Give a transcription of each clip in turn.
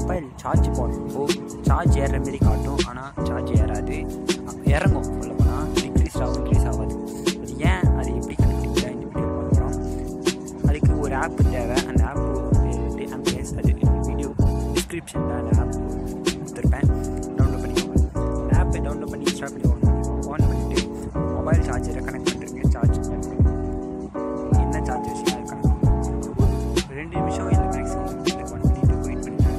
Mobile charge போடுறப்போ charge ஏறுற மாரி காட்டும், ஆனால் சார்ஜ் ஏறாது, இறங்கும். சொல்ல போனால் இன்க்ரீஸ் ஆகாது. அது ஏன், அது எப்படி கண்டுபிடிக்கல இந்த வீடியோ பார்க்குறோம். அதுக்கு ஒரு ஆப் தேவை. அந்த ஆப் அது வீடியோ டிஸ்கிரிப்ஷனில் அந்த ஆப் கொடுத்துருப்பேன், டவுன்லோட் பண்ணிக்கோங்க. அந்த ஆப்பை டவுன்லோட் பண்ணி இன்ஸ்டால் பண்ணி ஆன் பண்ணிவிட்டு மொபைல் சார்ஜரை கனெக்ட் பண்ணுறீங்க. சார்ஜ் என்ன சார்ஜ் வச்சுன்னா அது கனெக்ட் பண்ணுங்க. 2 நிமிஷம் இல்லை மேக்ஸிமம் 1 மினிட் வெயிட் பண்ணுங்கள்.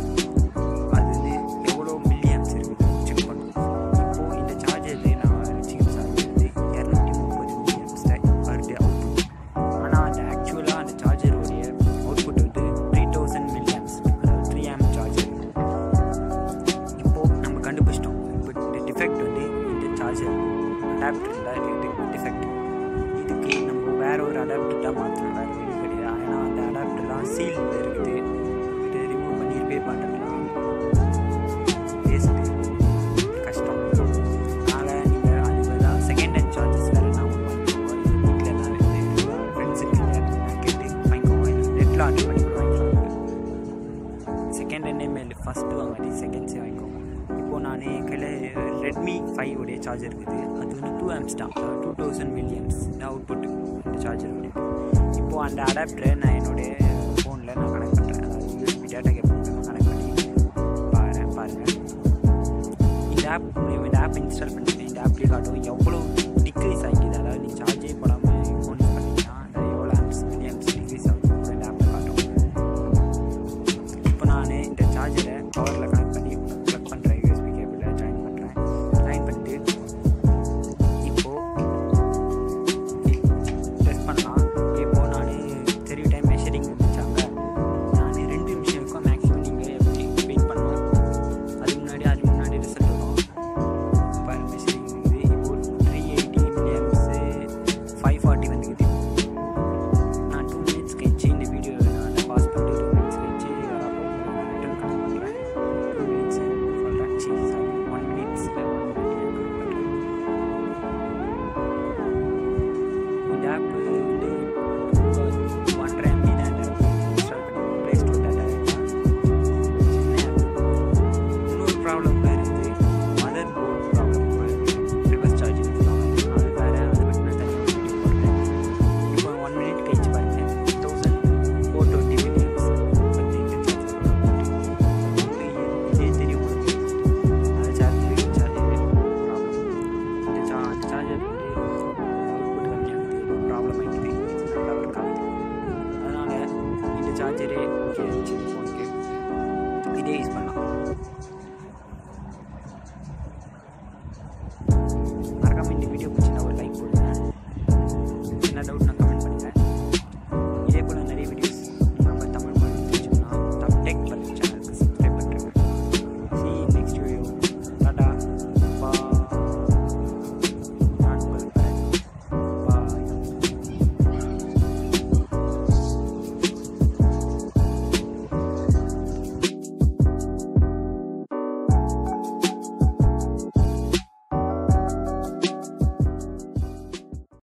அது வந்து எவ்வளோ மில்லியம்ஸ் இருக்குது செக் பண்ணும். இப்போது இந்த சார்ஜர் நான் வச்சுக்கிற சார்ஜர் வந்து 230 மில்லியம்ஸ் பர் டே அவுட்புட். ஆனால் அந்த ஆக்சுவலாக அந்த சார்ஜருடைய அவுட்புட் வந்து 3000 மில்லியம்ஸ், அதாவது 3 ஆம்ப் சார்ஜர். இப்போது நம்ம கண்டுபிடிச்சிட்டோம். பட் இந்த டிஃபெக்ட் வந்து இந்த சார்ஜர் அடாப்டரில் இது டிஃபெக்ட். இதுக்கு நம்ம வேறு ஒரு அடாப்டர் தான் மாற்றணும், வேறு வழி கிடையாது. ஏன்னா அந்த அடாப்டர்லாம் சீலில் இருக்குது. இது ரிமூவ் பண்ணி ரிப்பேர் பண்ணுறதுலாம் வேஸ்ட்டு, கஷ்டம். அதனால் நீங்கள் அது தான் செகண்ட் ஹேண்ட் சார்ஜஸ் வேறு நான் வாங்கிக்கோங்க. வீட்டில் நான் ஃப்ரெண்ட்ஸுக்கு கேட்டு வாங்கிக்கோங்க. நெட்டில் ஆர்டர் பண்ணி கூட வாங்கிக்கலாம். செகண்ட் ஹேண்டே மேல் ஃபஸ்ட்டு வாங்காட்டி செகண்ட்ஸே வாங்கிக்கோங்க. இப்போது நான் கையில் ரெட்மி 5 உடைய சார்ஜர் இருக்குது. அது வந்து 2 ஆம்ப்ஸ் தான், 2000 மில்லியம்ஸ் அவுட்புட்டு இந்த சார்ஜர் உடைய. இப்போது அந்த அடாப்டரை நான் என்னுடைய ஃபோனில் நான் கனெக்ட் பண்ணுறேன். அதாவது யூஎஸ்பி டேட்டா கேபிள் கனெக்ட் பண்ணி பாருங்கள். இந்த ஆப் இன்ஸ்டால் பண்ணிட்டு இந்த ஆப்லேயே காட்டும் எவ்வளோ டிக்ரீஸ் ஆகிக்குது. அதாவது நீங்கள் சார்ஜே போடாமல் ஃபோன் யூஸ் பண்ணிங்கன்னா அந்த எவ்வளோ ஆம்ப்ஸ் மில்லியம்ஸ் டிக்ரீஸ் ஆகும் இந்த ஆப்பில் காட்டும். இப்போ நான் இந்த சார்ஜரை பவரில் கனெக்ட் பண்ணி ப்ளக் பண்ணுறேன். யூஎஸ்பி கேபிளில் ஜாயின் பண்ணிட்டு இப்போது டெஸ்ட் பண்ணலாம். இப்போது நான் தெரிய டைம் மெஷரிங் வச்சாங்க. நான் 2 நிமிஷம் இருக்கும் மேக்ஸிமம். நீங்கள் எப்படி வெயிட் பண்ணணும், அதுக்கு முன்னாடி ரிசல்ட் வரும். இப்போ மெஷரிங் இருக்குது. இப்போது 380 மில்லியம்ஸு 540 வந்துக்குது. நான் 2 மினிட்ஸ் கழிச்சு இந்த வீடியோ நான் பாஸ் பண்ணிட்டு 2 மினிட்ஸ் கழிச்சு ரிட்டர்ன் கனெக்ட் பண்ணுறேன். 2 மினிட்ஸ் சொல்கிறேன். 1 மினிட்ஸில் இந்த ஆப் வந்து 1.5 MB தான் இந்த ஆப் இன்ஸ்டால் பண்ணி ப்ளே ஸ்டோர் டேட்டா. இன்னொரு ப்ராப்ளம் கூட இருக்குது, மதர் போர்ட் ப்ராப்ளம் கூட இருக்குது. ரிவர்ஸ் சார்ஜிங் அது வேறு, அதை பற்றி நான் தனியாக வீடியோ போடுறேன். இப்போ 1 மினிட் கழிச்சு பாருங்கள் 1420 மில்லியம்ஸ் பற்றி இந்த சார்ஜர் இதே தெரியும் உங்களுக்கு. அந்த சார்ஜர் ப்ராப்ளம். அந்த சார்ஜர் வந்து அவுட்புட் கம்மியாகுது, ப்ராப்ளம் ஆகிக்குது, நல்லா ஒர்க் ஆகுது. அதனால் இந்த சார்ஜரே ஓகே ஆச்சு ஃபோனுக்கு. இதே யூஸ் பண்ணலாம்.